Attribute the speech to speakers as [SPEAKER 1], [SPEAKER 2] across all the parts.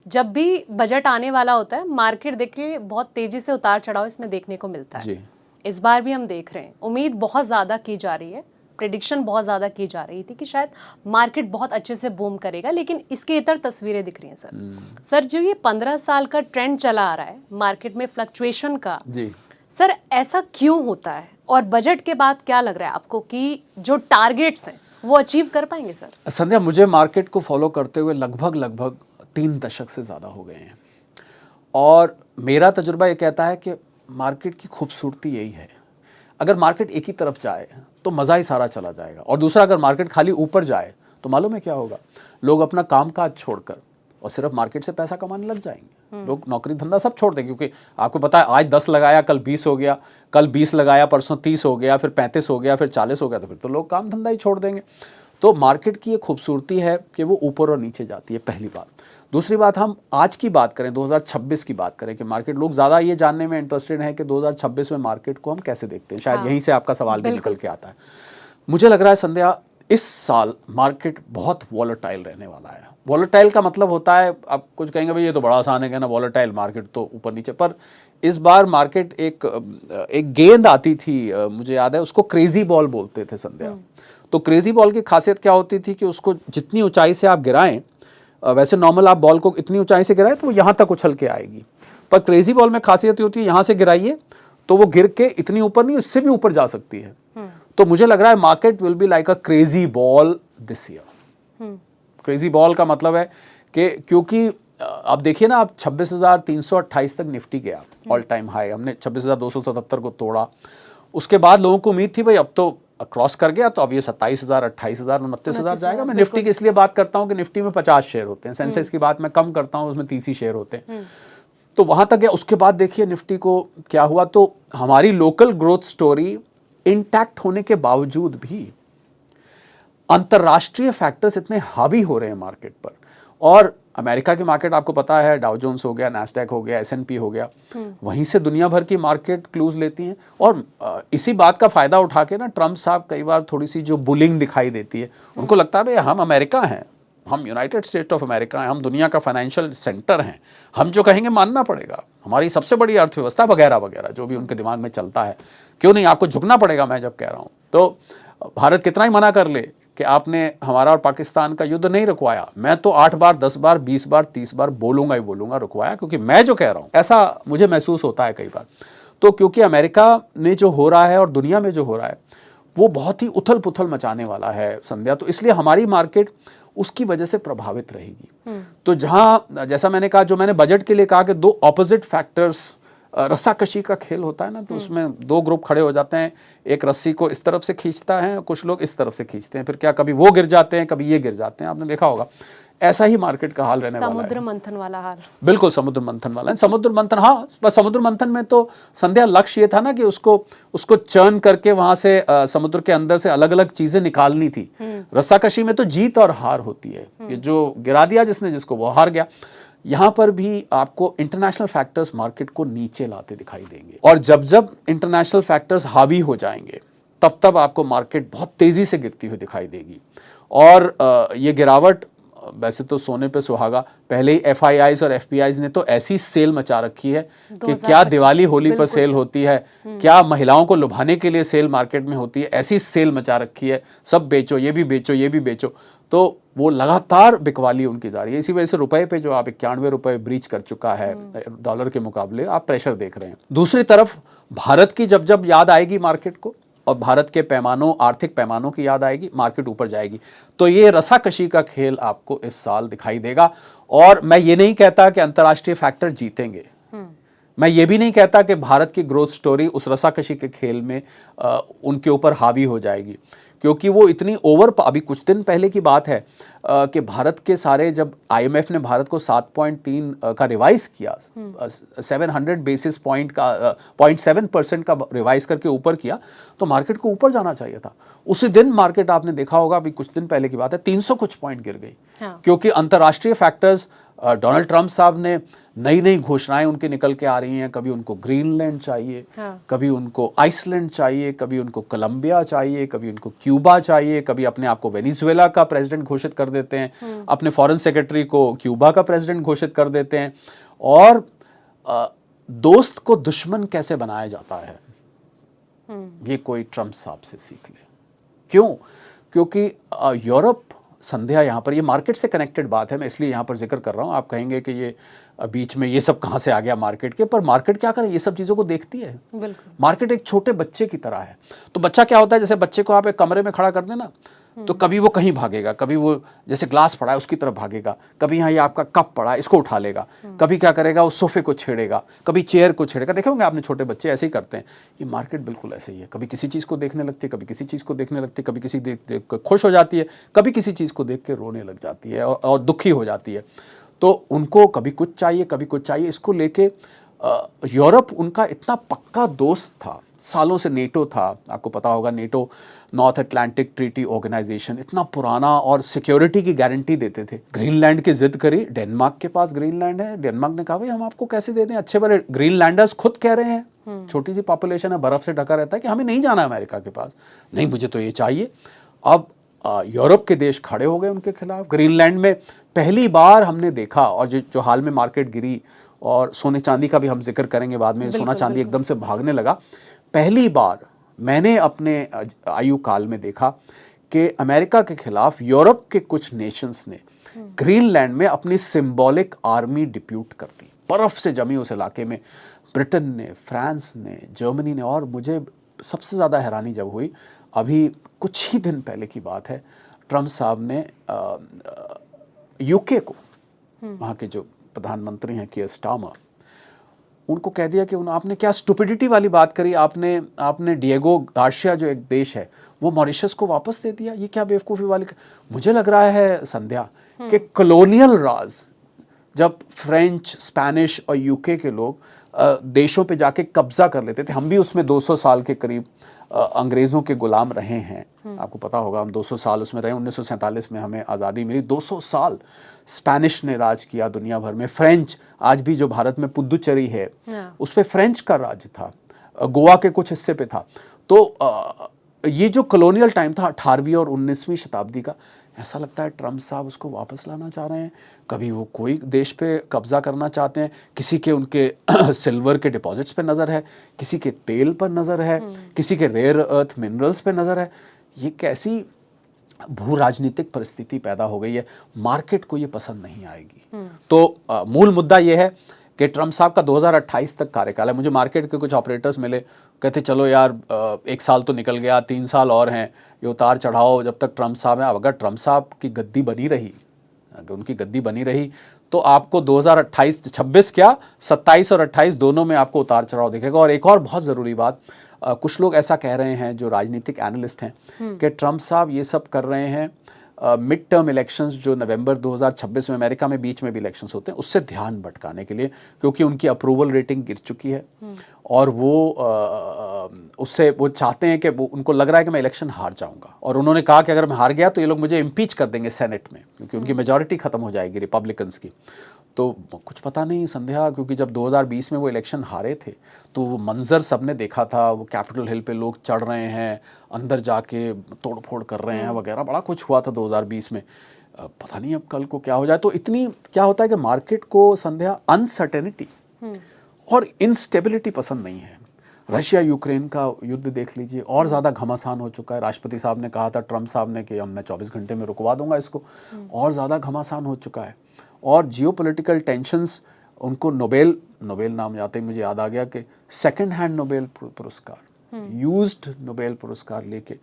[SPEAKER 1] जब भी बजट आने वाला होता है मार्केट देखिए बहुत तेजी से उतार चढ़ाव इसमें देखने को मिलता है
[SPEAKER 2] जी।
[SPEAKER 1] इस बार भी हम देख रहे हैं, उम्मीद बहुत ज़्यादा की जा रही है, प्रेडिक्शन बहुत ज़्यादा की जा रही थी कि शायद मार्केट बहुत अच्छे से बूम करेगा, लेकिन इसके इतर तस्वीरें दिख रही हैं सर। सर जो ये 15 साल का ट्रेंड चला आ रहा है मार्केट में फ्लक्चुएशन का,
[SPEAKER 2] जी।
[SPEAKER 1] सर ऐसा क्यों होता है और बजट के बाद क्या लग रहा है आपको कि जो टारगेट्स हैं वो अचीव कर पाएंगे सर?
[SPEAKER 2] संध्या, मुझे मार्केट को फॉलो करते हुए लगभग 3 दशक से ज़्यादा हो गए हैं और मेरा तजुर्बा ये कहता है कि मार्केट की खूबसूरती यही है, अगर मार्केट एक ही तरफ जाए तो मज़ा ही सारा चला जाएगा, और दूसरा अगर मार्केट खाली ऊपर जाए तो मालूम है क्या होगा, लोग अपना काम काज छोड़कर और सिर्फ मार्केट से पैसा कमाने लग जाएंगे। लोग नौकरी धंधा सब छोड़ देंगे, क्योंकि आपको पता है आज 10 लगाया कल 20 हो गया, कल 20 लगाया परसों 30 हो गया, फिर 35 हो गया, फिर 40 हो गया, तो फिर तो लोग काम धंधा ही छोड़ देंगे। तो मार्केट की ये खूबसूरती है कि वो ऊपर और नीचे जाती है, पहली बात। दूसरी बात, हम आज की बात करें, 2026 की बात करें कि मार्केट, लोग ज़्यादा ये जानने में इंटरेस्टेड हैं कि 2026 में मार्केट को हम कैसे देखते हैं, शायद यहीं से आपका सवाल भी निकल के आता है। मुझे लग रहा है संध्या, इस साल मार्केट बहुत वॉलेटाइल रहने वाला है। वॉलेटाइल का मतलब होता है, आप कुछ कहेंगे भाई ये तो बड़ा आसान है कहना वॉलेटाइल, मार्केट तो ऊपर नीचे, पर इस बार मार्केट एक गेंद आती थी, मुझे याद है, उसको क्रेजी बॉल बोलते थे संध्या। तो क्रेजी बॉल की खासियत क्या होती थी कि उसको जितनी ऊंचाई से आप गिराएं, वैसे नॉर्मल आप बॉल को इतनी ऊंचाई से गिराएं तो वो यहाँ तक उछल के आएगी, पर क्रेजी बॉल में खासियत होती है यहाँ से गिराइए तो वो गिर के इतनी ऊपर नहीं, उससे भी ऊपर जा सकती है। तो मुझे लग रहा है market will be like a crazy ball this year. Crazy ball का मतलब है कि क्योंकि आप देखिए ना, आप 26,328 तक निफ्टी गया, ऑल टाइम हाई, हमने 26,277 को तोड़ा। उसके बाद लोगों को उम्मीद थी भाई अब तो क्रॉस कर गया, तो अब ये 27,000, 28,000, 29,000 जाएगा। मैं निफ्टी की इसलिए बात करता हूं कि निफ्टी में 50 शेयर होते हैं, सेंसेक्स की बात मैं कम करता हूं, उसमें 30 ही शेयर होते हैं। तो वहां तक गया। उसके बाद देखिए निफ्टी को क्या हुआ, तो हमारी लोकल ग्रोथ स्टोरी इंटैक्ट होने के बावजूद भी अंतरराष्ट्रीय फैक्टर्स इतने हावी हो रहे हैं मार्केट पर। और अमेरिका की मार्केट आपको पता है, डाउ जोन्स हो गया, नैस्डैक हो गया, S&P हो गया, वहीं से दुनिया भर की मार्केट क्लूज लेती हैं। और इसी बात का फायदा उठा के ना ट्रम्प साहब कई बार थोड़ी सी जो बुलिंग दिखाई देती है, उनको लगता है भाई हम अमेरिका हैं, हम यूनाइटेड स्टेट ऑफ अमेरिका हैं, हम दुनिया का फाइनेंशियल सेंटर हैं, हम जो कहेंगे मानना पड़ेगा, हमारी सबसे बड़ी अर्थव्यवस्था वगैरह वगैरह, जो भी उनके दिमाग में चलता है, क्यों नहीं आपको झुकना पड़ेगा मैं जब कह रहा हूँ। तो भारत कितना ही मना कर ले कि आपने हमारा और पाकिस्तान का युद्ध नहीं रुकवाया, मैं तो 8 बार 10 बार 20 बार 30 बार बोलूंगा ही बोलूंगा रुकवाया, क्योंकि मैं जो कह रहा हूं ऐसा मुझे महसूस होता है कई बार। तो क्योंकि अमेरिका में जो हो रहा है और दुनिया में जो हो रहा है वो बहुत ही उथल पुथल मचाने वाला है संध्या, तो इसलिए हमारी मार्केट उसकी वजह से प्रभावित रहेगी। तो जहां, जैसा मैंने कहा, जो मैंने बजट के लिए कहा कि दो ऑपोजिट फैक्टर्स, रस्साकशी का खेल होता है ना, तो उसमें दो ग्रुप खड़े हो जाते हैं, एक रस्सी को इस तरफ से खींचता है, कुछ लोग इस तरफ से खींचते हैं, फिर क्या कभी वो गिर जाते हैं कभी ये गिर जाते हैं, आपने देखा होगा। ऐसा ही मार्केट का हाल रहने वाला है,
[SPEAKER 1] समुद्र मंथन वाला हाल।
[SPEAKER 2] बिल्कुल समुद्र मंथन वाला है। समुद्र मंथन, हाँ, बस समुद्र मंथन में तो संध्या लक्ष्य ये था ना कि उसको चर्न करके वहां से समुद्र के अंदर से अलग अलग चीजें निकालनी थी। रस्साकशी में तो जीत और हार होती है, ये जो गिरा दिया जिसने जिसको वो हार गया। यहां पर भी आपको इंटरनेशनल फैक्टर्स मार्केट को नीचे लाते दिखाई देंगे, और जब जब इंटरनेशनल फैक्टर्स हावी हो जाएंगे तब तब आपको मार्केट बहुत तेजी से गिरती हुई दिखाई देगी। और ये गिरावट, वैसे तो सोने पे सुहागा, पहले ही FIIs और FPIs ने तो ऐसी सेल मचा रखी है कि क्या दिवाली होली पर सेल होती है, क्या महिलाओं को लुभाने के लिए सेल मार्केट में होती है, ऐसी सेल मचा रखी है, सब बेचो, ये भी बेचो ये भी बेचो। तो वो लगातार बिकवाली उनकी जा रही है। इसी वजह से रुपए पे जो आप 91 रुपए ब्रीच कर चुका है डॉलर के मुकाबले, आप प्रेशर देख रहे हैं। दूसरी तरफ भारत की जब जब याद आएगी मार्केट को और भारत के पैमानों, आर्थिक पैमानों की याद आएगी, मार्केट ऊपर जाएगी। तो ये रस्साकशी का खेल आपको इस साल दिखाई देगा। और मैं ये नहीं कहता कि अंतर्राष्ट्रीय फैक्टर जीतेंगे, मैं ये भी नहीं कहता कि भारत की ग्रोथ स्टोरी उस रस्साकशी के खेल में उनके ऊपर हावी हो जाएगी, क्योंकि वो इतनी ओवर, अभी कुछ दिन पहले की बात है कि भारत के सारे, जब IMF ने भारत को 7.3 का रिवाइज किया, 700 बेसिस पॉइंट का 0.7% का रिवाइज करके ऊपर किया, तो मार्केट को ऊपर जाना चाहिए था। उसी दिन मार्केट, आपने देखा होगा, अभी कुछ दिन पहले की बात है, 300 कुछ पॉइंट गिर गई। हाँ। क्योंकि अंतर्राष्ट्रीय फैक्टर्स, डोनाल्ड ट्रंप साहब ने नई नई घोषणाएं उनके निकल के आ रही हैं। कभी उनको ग्रीनलैंड चाहिए, कभी उनको आइसलैंड चाहिए, कभी उनको कोलंबिया चाहिए, कभी उनको क्यूबा चाहिए, कभी अपने आप को वेनेजुएला का प्रेसिडेंट घोषित कर देते हैं, अपने फॉरेन सेक्रेटरी को क्यूबा का प्रेसिडेंट घोषित कर देते हैं। और दोस्त को दुश्मन कैसे बनाया जाता है, ये कोई ट्रम्प साहब से सीख ले। क्यों? क्योंकि यूरोप, संध्या यहाँ पर, ये मार्केट से कनेक्टेड बात है, मैं इसलिए यहाँ पर जिक्र कर रहा हूँ। आप कहेंगे कि ये बीच में ये सब कहाँ से आ गया मार्केट के, पर मार्केट क्या करे, ये सब चीज़ों को देखती है। मार्केट एक छोटे बच्चे की तरह है। तो बच्चा क्या होता है, जैसे बच्चे को आप एक कमरे में खड़ा कर देना, तो कभी वो कहीं भागेगा, कभी वो जैसे ग्लास पड़ा है उसकी तरफ भागेगा, कभी यहाँ ये आपका कप पड़ा है इसको उठा लेगा, कभी क्या करेगा उस सोफे को छेड़ेगा, कभी चेयर को छेड़ेगा। देखे होंगे आपने, छोटे बच्चे ऐसे ही करते हैं। ये मार्केट बिल्कुल ऐसे ही है, कभी किसी चीज़ को देखने लगती है, कभी किसी चीज़ को देखने लगती है, कभी किसी देख कर खुश हो जाती है, कभी किसी चीज़ को देख के रोने लग जाती है और दुखी हो जाती है। तो उनको कभी कुछ चाहिए, कभी कुछ चाहिए। इसको लेके यूरोप उनका इतना पक्का दोस्त था, सालों से नेटो था, आपको पता होगा NATO North Atlantic Treaty Organisation, इतना पुराना, और सिक्योरिटी की गारंटी देते थे। ग्रीनलैंड की जिद करी, डेनमार्क के पास ग्रीनलैंड है, डेनमार्क ने कहा भाई हम आपको कैसे दे दें, अच्छे बड़े ग्रीनलैंडर्स खुद कह रहे हैं, छोटी सी पॉपुलेशन है, बर्फ से ढका रहता है, कि हमें नहीं जाना अमेरिका के पास, नहीं मुझे तो ये चाहिए। अब यूरोप के देश खड़े हो गए उनके खिलाफ। ग्रीनलैंड में पहली बार हमने देखा, और जो हाल में मार्केट गिरी, और सोने चांदी का भी हम जिक्र करेंगे बाद में, सोना चांदी एकदम से भागने लगा। पहली बार मैंने अपने आयु काल में देखा कि अमेरिका के खिलाफ यूरोप के कुछ नेशंस ने ग्रीनलैंड में अपनी सिंबॉलिक आर्मी डिप्यूट कर दी, बर्फ से जमी उस इलाके में। ब्रिटेन ने, फ्रांस ने, जर्मनी ने, और मुझे सबसे ज़्यादा हैरानी जब हुई, अभी कुछ ही दिन पहले की बात है, ट्रम्प साहब ने यूके को, वहाँ के जो प्रधानमंत्री हैं कीयर स्टारमर, उनको कह दिया कि आपने क्या स्टुपिडिटी वाली बात करी, आपने डिएगो गार्सिया जो एक देश है वो मॉरिशस को वापस दे दिया, ये क्या बेवकूफ़ी वाली। मुझे लग रहा है संध्या कि कॉलोनियल राज, जब फ्रेंच, स्पेनिश और यूके के लोग देशों पे जाके कब्जा कर लेते थे, हम भी उसमें 200 साल के करीब अंग्रेज़ों के गुलाम रहे हैं, आपको पता होगा, हम 200 साल उसमें रहे। 1947 में हमें आज़ादी मिली, 200 साल स्पेनिश ने राज किया दुनिया भर में। फ्रेंच, आज भी जो भारत में पुदुचेरी है उस पर फ्रेंच का राज था, गोवा के कुछ हिस्से पे था। तो ये जो कॉलोनियल टाइम था 18वीं और 19वीं शताब्दी का, ऐसा लगता है ट्रम्प साहब उसको वापस लाना चाह रहे हैं। कभी वो कोई देश पे कब्जा करना चाहते हैं, किसी के उनके सिल्वर के डिपॉजिट्स पे नज़र है, किसी के तेल पर नज़र है, किसी के रेयर अर्थ मिनरल्स पे नज़र है। ये कैसी भू राजनीतिक परिस्थिति पैदा हो गई है, मार्केट को ये पसंद नहीं आएगी। तो मूल मुद्दा ये है कि ट्रम्प साहब का 2028 तक कार्यकाल है। मुझे मार्केट के कुछ ऑपरेटर्स मिले, कहते चलो यार 1 साल तो निकल गया, 3 साल और हैं, ये उतार चढ़ाओ जब तक ट्रम्प साहब हैं। अब अगर ट्रम्प साहब की गद्दी बनी रही, अगर उनकी गद्दी बनी रही, तो आपको 2028, 26 क्या, 27 और 28 दोनों में आपको उतार चढ़ाव दिखेगा। और एक और बहुत ज़रूरी बात, कुछ लोग ऐसा कह रहे हैं जो राजनीतिक एनालिस्ट हैं कि ट्रम्प साहब ये सब कर रहे हैं मिड टर्म इलेक्शंस जो नवंबर 2026 में अमेरिका में बीच में भी इलेक्शंस होते हैं, उससे ध्यान भटकाने के लिए, क्योंकि उनकी अप्रूवल रेटिंग गिर चुकी है। और वो उससे वो चाहते हैं कि वो, उनको लग रहा है कि मैं इलेक्शन हार जाऊंगा, और उन्होंने कहा कि अगर मैं हार गया तो ये लोग मुझे इम्पीच कर देंगे सेनेट में, क्योंकि उनकी मेजॉरिटी खत्म हो जाएगी रिपब्लिकन्स की। तो कुछ पता नहीं संध्या, क्योंकि जब 2020 में वो इलेक्शन हारे थे तो वो मंजर सबने देखा था, वो कैपिटल हिल पे लोग चढ़ रहे हैं, अंदर जाके तोड़फोड़ कर रहे हैं वगैरह, बड़ा कुछ हुआ था 2020 में। पता नहीं अब कल को क्या हो जाए। तो इतनी क्या होता है कि मार्केट को संध्या अनसर्टेनिटी और इनस्टेबिलिटी पसंद नहीं है। रशिया यूक्रेन का युद्ध देख लीजिए, और ज़्यादा घमासान हो चुका है। राष्ट्रपति साहब ने कहा था, ट्रम्प साहब ने, कि हम मैं 24 घंटे में रुकवा दूंगा इसको, और ज़्यादा घमासान हो चुका है। और जियोपॉलिटिकल टेंशन्स, उनको नोबेल नाम जाते ही मुझे याद आ गया कि सेकंड हैंड नोबेल पुरस्कार, यूज्ड नोबेल पुरस्कार लेके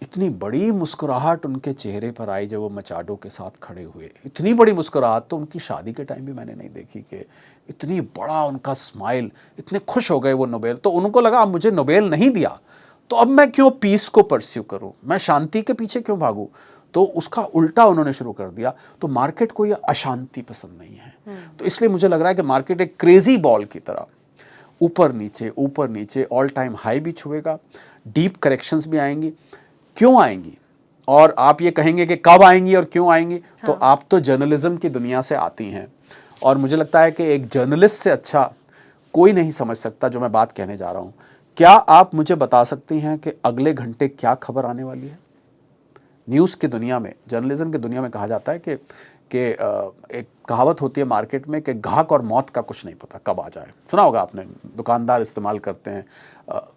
[SPEAKER 2] इतनी बड़ी मुस्कुराहट उनके चेहरे पर आई जब वो मचाडो के साथ खड़े हुए। इतनी बड़ी मुस्कुराहट तो उनकी शादी के टाइम भी मैंने नहीं देखी, कि इतनी बड़ा उनका स्माइल, इतने खुश हो गए वो नोबेल। तो उनको लगा अब मुझे नोबेल नहीं दिया तो अब मैं क्यों पीस को परस्यू करूं, मैं शांति के पीछे क्यों भागूं। तो उसका उल्टा उन्होंने शुरू कर दिया। तो मार्केट को ये अशांति पसंद नहीं है। तो इसलिए मुझे लग रहा है कि मार्केट एक क्रेजी बॉल की तरह ऊपर नीचे ऑल टाइम हाई भी छुएगा, डीप करेक्शंस भी आएंगी। क्यों आएंगी, और आप ये कहेंगे कि कब आएंगी और क्यों आएंगी, तो आप तो जर्नलिज्म की दुनिया से आती हैं, और मुझे लगता है कि एक जर्नलिस्ट से अच्छा कोई नहीं समझ सकता जो मैं बात कहने जा रहा हूँ। क्या आप मुझे बता सकती हैं कि अगले घंटे क्या खबर आने वाली है? न्यूज़ की दुनिया में, जर्नलिज्म की दुनिया में कहा जाता है कि एक कहावत होती है मार्केट में कि घाक और मौत का कुछ नहीं पता कब आ जाए। सुना होगा आपने, दुकानदार इस्तेमाल करते हैं।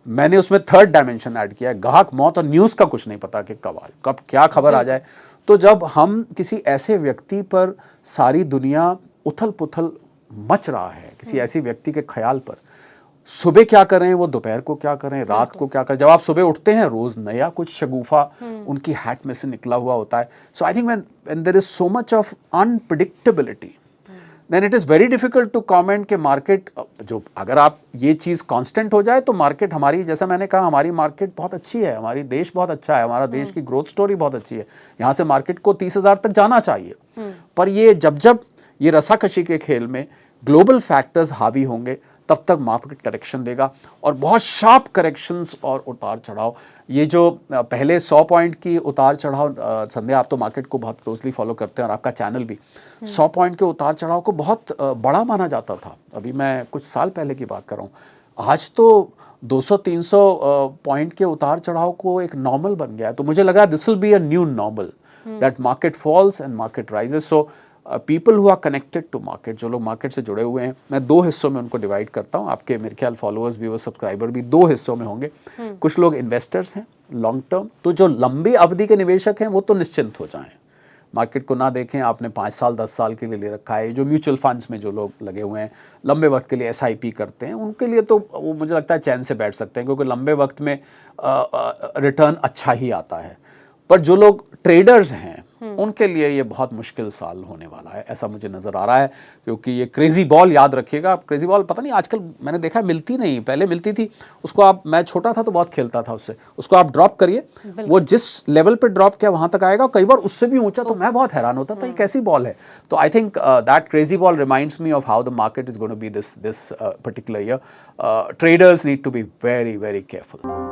[SPEAKER 2] मैंने उसमें थर्ड डायमेंशन ऐड किया है, घाक, मौत और न्यूज़ का कुछ नहीं पता कि कब क्या खबर आ जाए। तो जब हम किसी ऐसे व्यक्ति पर सारी दुनिया उथल पुथल मच रहा है, किसी ऐसी व्यक्ति के ख्याल पर, सुबह क्या करें, वो दोपहर को क्या करें, रात को क्या करें, जब आप सुबह उठते हैं रोज नया कुछ शगुफा उनकी हैट में से निकला हुआ होता है। So I think when there is so much of unpredictability, then it is very difficult to comment कि मार्केट जो, अगर आप ये चीज कांस्टेंट हो जाए तो मार्केट हमारी, जैसा मैंने कहा, हमारी मार्केट बहुत अच्छी है, हमारी देश बहुत अच्छा है, हमारा देश की ग्रोथ स्टोरी बहुत अच्छी है, यहाँ से मार्केट को 30,000 तक जाना चाहिए। पर ये जब ये रसाकशी के खेल में ग्लोबल फैक्टर्स हावी होंगे तब तक मार्केट करेक्शन देगा, और बहुत शार्प करेक्शंस और उतार चढ़ाव। ये जो पहले 100 पॉइंट की उतार चढ़ाव, संध्या आप तो मार्केट को बहुत क्लोजली फॉलो करते हैं और आपका चैनल भी, 100 पॉइंट के उतार चढ़ाव को बहुत बड़ा माना जाता था। अभी मैं कुछ साल पहले की बात कर रहा हूँ, आज तो 200-300 पॉइंट के उतार चढ़ाव को एक नॉर्मल बन गया है। तो मुझे लगा this will be a new normal, that market falls and market rises. So people who are connected to market, जो लोग मार्केट से जुड़े हुए हैं, मैं 2 हिस्सों में उनको डिवाइड करता हूँ। आपके मेरे ख्याल फॉलोअर्स, व्यूअर्स, सब्सक्राइबर भी 2 हिस्सों में होंगे। कुछ लोग इन्वेस्टर्स हैं लॉन्ग टर्म, तो जो लंबी अवधि के निवेशक हैं वो तो निश्चिंत हो जाएं, मार्केट को ना देखें। आपने 5 साल 10 साल के लिए ले रखा है। जो म्यूचुअल फंड्स में जो लोग लगे हुए हैं, लंबे वक्त के लिए SIP करते हैं, उनके लिए तो वो मुझे लगता है चैन से बैठ सकते हैं, क्योंकि लंबे वक्त में रिटर्न अच्छा ही आता है। पर जो लोग ट्रेडर्स हैं उनके लिए ये बहुत मुश्किल साल होने वाला है, ऐसा मुझे नज़र आ रहा है। क्योंकि ये क्रेजी बॉल, याद रखिएगा, क्रेजी बॉल पता नहीं आजकल मैंने देखा है मिलती नहीं, पहले मिलती थी। उसको आप, मैं छोटा था तो बहुत खेलता था उससे, उसको आप ड्रॉप करिए, वो जिस लेवल पे ड्रॉप किया वहां तक आएगा, कई बार उससे भी ऊंचा। तो मैं बहुत हैरान होता था ये कैसी बॉल है। तो I think that crazy ball reminds me of how the market is going to be this particular year. Traders need to be very, very careful.